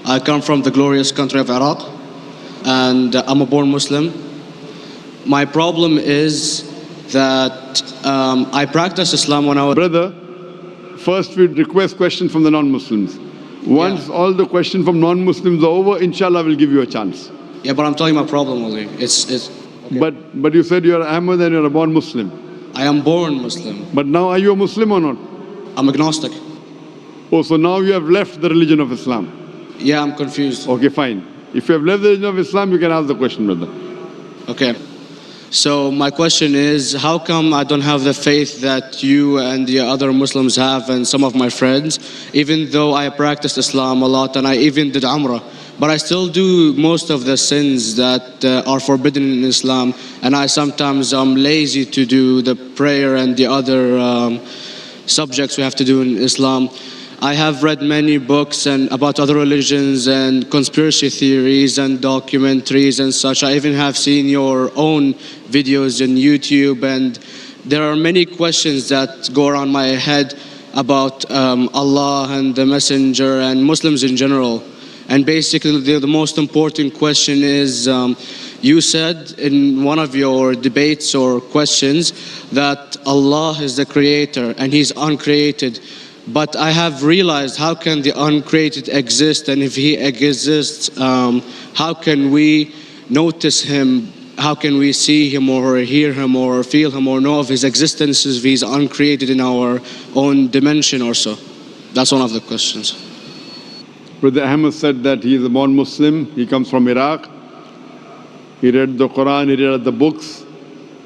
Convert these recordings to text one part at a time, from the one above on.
I come from the glorious country of Iraq, and I'm a born Muslim. My problem is that I practiced Islam when I was... Brother, first we'd request questions from the non-Muslims. Once all the questions from non-Muslims are over, inshallah, we'll give you a chance. Yeah, but I'm telling you my problem only. Okay. But you said you're Ahmad and you're a born Muslim. I am born Muslim. But now are you a Muslim or not? I'm agnostic. Oh, so now you have left the religion of Islam. Yeah, I'm confused. Okay, fine. If you have left the religion of Islam, you can ask the question, brother. Okay. So my question is, how come I don't have the faith that you and the other Muslims have and some of my friends, even though I practiced Islam a lot and I even did Umrah, but I still do most of the sins that are forbidden in Islam, and I sometimes am lazy to do the prayer and the other subjects we have to do in Islam. I have read many books and about other religions and conspiracy theories and documentaries and such. I even have seen your own videos on YouTube, and there are many questions that go around my head about Allah and the Messenger and Muslims in general. And basically the most important question is, you said in one of your debates or questions that Allah is the creator and He's uncreated. But I have realized, how can the uncreated exist? And if He exists, how can we notice Him? How can we see Him or hear Him or feel Him or know of His existence if He's uncreated in our own dimension or so? That's one of the questions. Brother Ahmed said that he is a born Muslim. He comes from Iraq. He read the Quran, he read the books,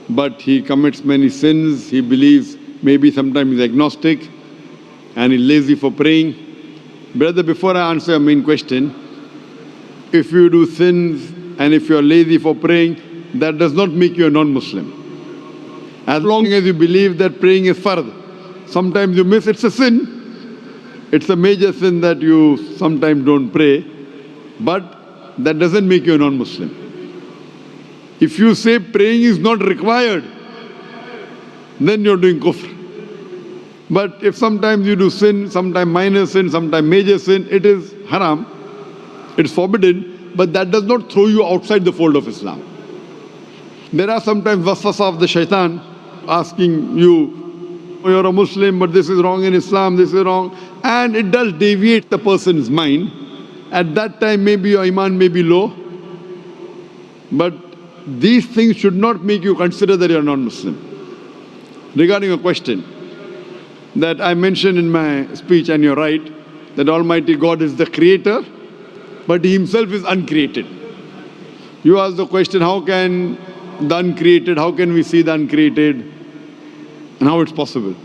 but he commits many sins. He believes maybe sometimes he's agnostic, and he's lazy for praying. Brother, before I answer your main question, if you do sins and if you're lazy for praying, that does not make you a non-Muslim. As long as you believe that praying is fard, sometimes you miss, it's a sin. It's a major sin that you sometimes don't pray, but that doesn't make you a non-Muslim. If you say praying is not required, then you're doing kufr. But if sometimes you do sin, sometimes minor sin, sometimes major sin, it is haram, it's forbidden, but that does not throw you outside the fold of Islam. There are sometimes waswasa of the shaitan asking you, oh, you're a Muslim, but this is wrong in Islam, this is wrong, and it does deviate the person's mind. At that time maybe your iman may be low, but these things should not make you consider that you're non-Muslim. Regarding a question that I mentioned in my speech, and you're right, that Almighty God is the creator, but He Himself is uncreated. You ask the question, how can the uncreated, how can we see the uncreated, and how it's possible?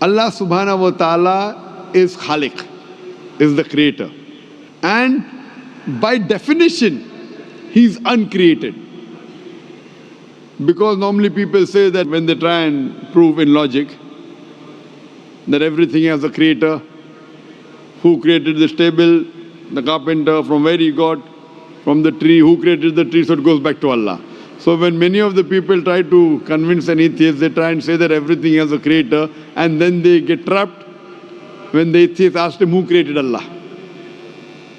Allah subhanahu wa ta'ala is Khaliq, is the creator. And by definition, He's uncreated. Because normally people say that when they try and prove in logic that everything has a creator, who created this table, the carpenter, from where he got, from the tree, who created the tree, so it goes back to Allah. So when many of the people try to convince an atheist, they try and say that everything has a creator, and then they get trapped when the atheist asked him who created Allah.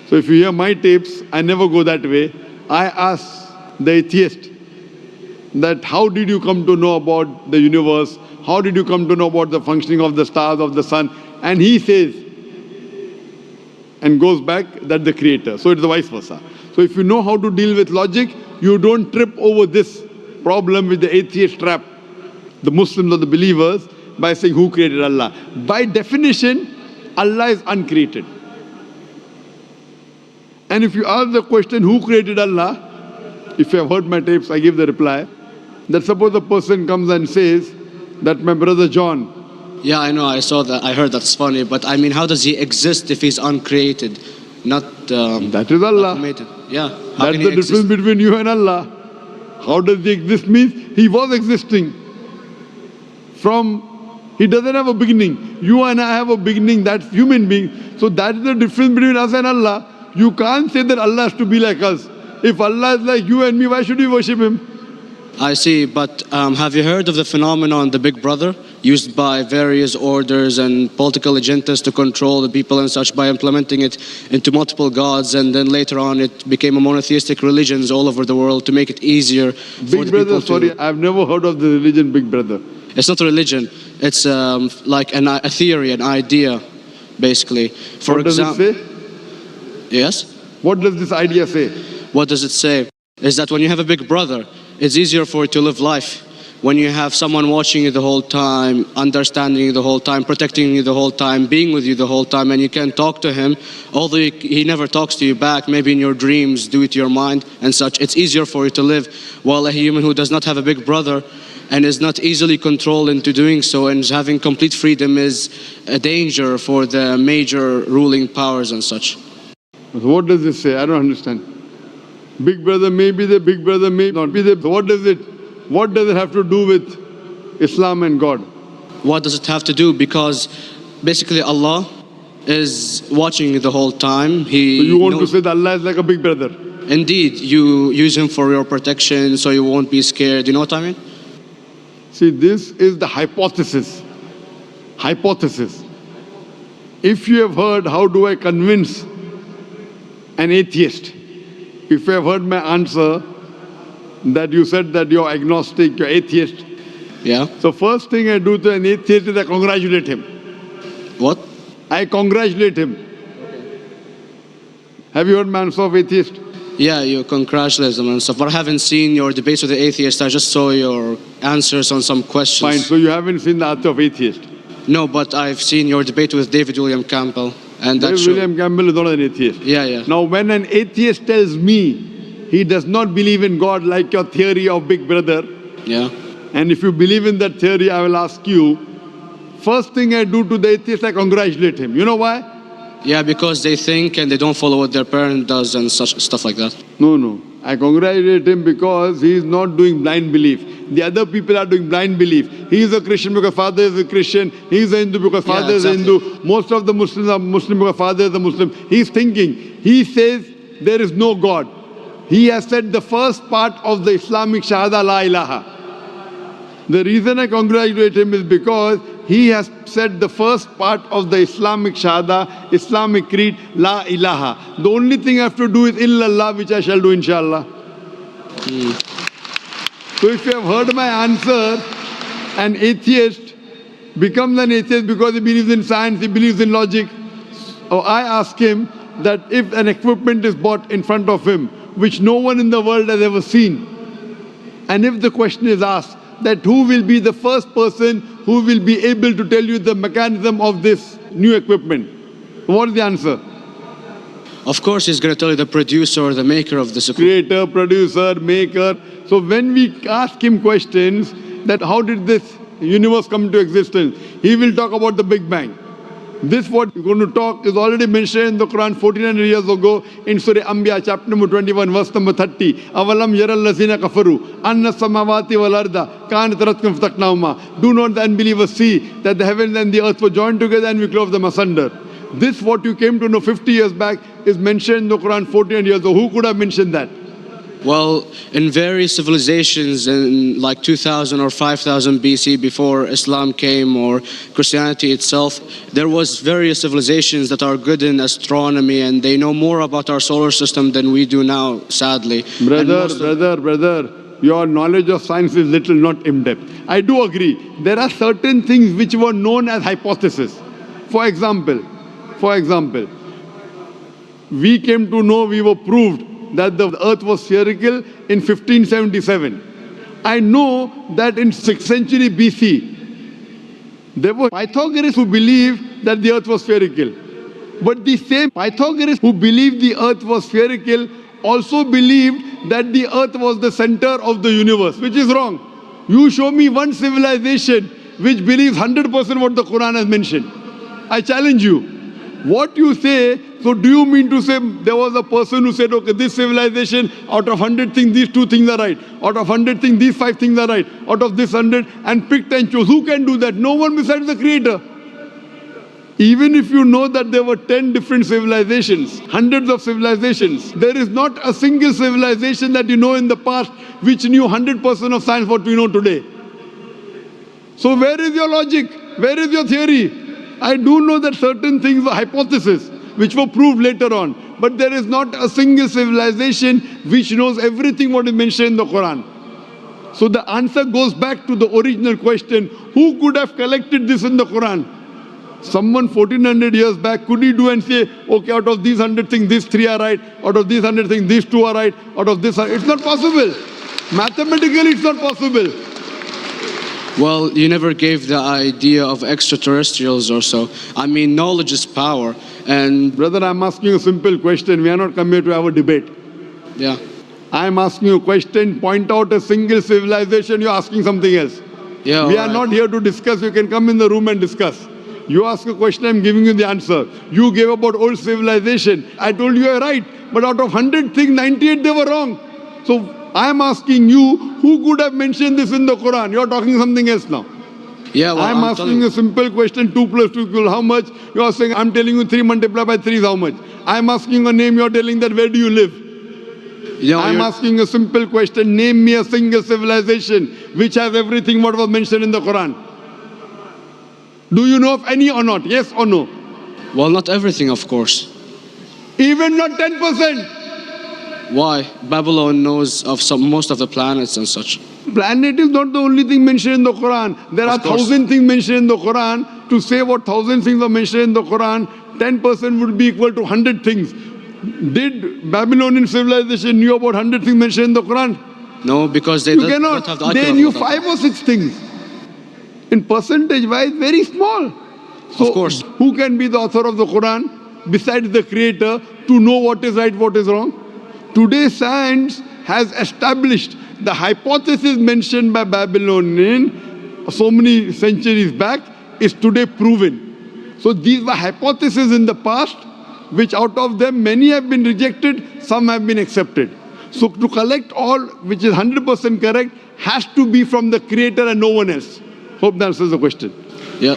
So if you hear my tapes, I never go that way. I ask the atheist that how did you come to know about the universe? How did you come to know about the functioning of the stars, of the sun? And he says, and goes back, that the creator. So it's the vice versa. So if you know how to deal with logic, you don't trip over this problem with the atheist trap, the Muslims or the believers, by saying who created Allah. By definition, Allah is uncreated. And if you ask the question, who created Allah? If you have heard my tapes, I give the reply, that suppose a person comes and says that my brother John. Yeah, I know, I saw that, I heard that's funny, but I mean, how does he exist if he's uncreated? Not that is Allah. Yeah. That's the difference between you and Allah. How does he exist? Means he was existing. He doesn't have a beginning. You and I have a beginning, that's human being. So that's the difference between us and Allah. You can't say that Allah has to be like us. If Allah is like you and me, why should we worship Him? I see, but have you heard of the phenomenon, the Big Brother? used by various orders and political agendas to control the people and such by implementing it into multiple gods, and then later on it became a monotheistic religions all over the world to make it easier for Big the Brother, people to... sorry, I've never heard of the religion Big Brother. It's not a religion. It's like a theory, an idea, basically. For What does it say? Yes? What does this idea say? What does it say? Is that when you have a big brother, it's easier for you to live life. When you have someone watching you the whole time, understanding you the whole time, protecting you the whole time, being with you the whole time, and you can talk to him, although he never talks to you back, maybe in your dreams, due to your mind and such, it's easier for you to live. While a human who does not have a big brother and is not easily controlled into doing so and is having complete freedom is a danger for the major ruling powers and such. What does this say? I don't understand. Big Brother may be there, Big Brother may not be there. What does it have to do with Islam and God? What does it have to do? Because basically Allah is watching you the whole time. So you want to knows... say that Allah is like a big brother? Indeed, you use him for your protection so you won't be scared. You know what I mean? See, this is the hypothesis. Hypothesis. If you have heard, how do I convince an atheist? If you have heard my answer, that you said that you're agnostic, you're atheist. Yeah. So first thing I do to an atheist is I congratulate him. What? I congratulate him. Have you heard my answer of atheist? Yeah, you congratulate them and stuff. But I haven't seen your debates with the atheist. I just saw your answers on some questions. Fine, so you haven't seen the answer of atheist? No, but I've seen your debate with DrWilliamCampbell. And that DrWilliamCampbell is not an atheist. Yeah. Now when an atheist tells me he does not believe in God like your theory of Big Brother, yeah. And if you believe in that theory, I will ask you, first thing I do to the atheist, I congratulate him. You know why? Yeah, because they think and they don't follow what their parent does and such stuff like that. No. I congratulate him because he is not doing blind belief. The other people are doing blind belief. He is a Christian because father is a Christian. He is a Hindu because father is a Hindu. Most of the Muslims are Muslim because father is a Muslim. He is thinking. He says there is no God. He has said the first part of the Islamic Shahada, La ilaha. The reason I congratulate him is because he has said the first part of the Islamic Shahada, Islamic Creed, La ilaha. The only thing I have to do is illallah, which I shall do inshallah. So if you have heard my answer, an atheist becomes an atheist because he believes in science, he believes in logic. Or I ask him that if an equipment is bought in front of him, which no one in the world has ever seen, and if the question is asked, that who will be the first person who will be able to tell you the mechanism of this new equipment? What is the answer? Of course, he's going to tell you the producer or the maker of this equipment. Creator, producer, maker. So when we ask him questions that how did this universe come into existence, he will talk about the Big Bang. This what we're going to talk is already mentioned in the Quran 1400 years ago in Surah Anbiya chapter number 21 verse number 30. Avalam yaral lazina kafaru anna samawati wal arda kanat ratkum fataqnahuma. Do not the unbelievers see that the heavens and the earth were joined together and we clove them asunder. This what you came to know 50 years back is mentioned in the Quran 1400 years ago. Who could have mentioned that? Well, in various civilizations in like 2000 or 5000 BC, before Islam came or Christianity itself, there was various civilizations that are good in astronomy and they know more about our solar system than we do now, sadly. Brother, your knowledge of science is little, not in-depth. I do agree. There are certain things which were known as hypotheses. For example, we came to know, we were proved that the earth was spherical in 1577. I know that in 6th century BC, there were Pythagoras who believed that the earth was spherical. But the same Pythagoras who believed the earth was spherical also believed that the earth was the center of the universe, which is wrong. You show me one civilization which believes 100% what the Quran has mentioned. I challenge you. What you say, so do you mean to say there was a person who said, okay, this civilization, out of 100 things, these 2 things are right. Out of 100 things, these 5 things are right. Out of this 100, and picked and chose. Who can do that? No one besides the Creator. Even if you know that there were 10 different civilizations, hundreds of civilizations, there is not a single civilization that you know in the past which knew 100% of science what we know today. So where is your logic? Where is your theory? I do know that certain things were hypotheses, which were proved later on. But there is not a single civilization which knows everything what is mentioned in the Quran. So the answer goes back to the original question, who could have collected this in the Quran? Someone 1400 years back, could he do and say, okay, out of these 100 things, these 3 are right, out of these 100 things, these 2 are right, out of this, it's not possible. Mathematically, it's not possible. Well, you never gave the idea of extraterrestrials or so. I mean, knowledge is power. And brother, I'm asking you a simple question. We are not come here to have a debate. Yeah. I'm asking you a question. Point out a single civilization. You're asking something else. Yeah. We are not here to discuss. You can come in the room and discuss. You ask a question, I'm giving you the answer. You gave about old civilization. I told you you're right. But out of 100 things, 98 they were wrong. So I'm asking you, who could have mentioned this in the Quran? You're talking something else now. Yeah, well, I'm asking a simple question, 2 plus 2 equal how much? You're saying, I'm telling you 3 multiplied by 3 is how much? I'm asking a name, you're telling that where do you live? I'm asking a simple question, name me a single civilization which has everything what was mentioned in the Quran. Do you know of any or not? Yes or no? Well, not everything, of course. Even not 10%. Why? Babylon knows of most of the planets and such. Planet is not the only thing mentioned in the Quran. There are 1,000 things mentioned in the Quran. To say what 1,000 things are mentioned in the Quran, 10% would be equal to 100 things. Did Babylonian civilization knew about 100 things mentioned in the Quran? No, because they don't have the They knew 5 or 6 things. In percentage wise, very small. So of course. Who can be the author of the Quran besides the creator to know what is right, what is wrong? Today science has established the hypothesis mentioned by Babylonian so many centuries back is today proven. So these were hypotheses in the past, which out of them many have been rejected, some have been accepted. So to collect all which is 100% correct has to be from the creator and no one else. Hope that answers the question. Yeah.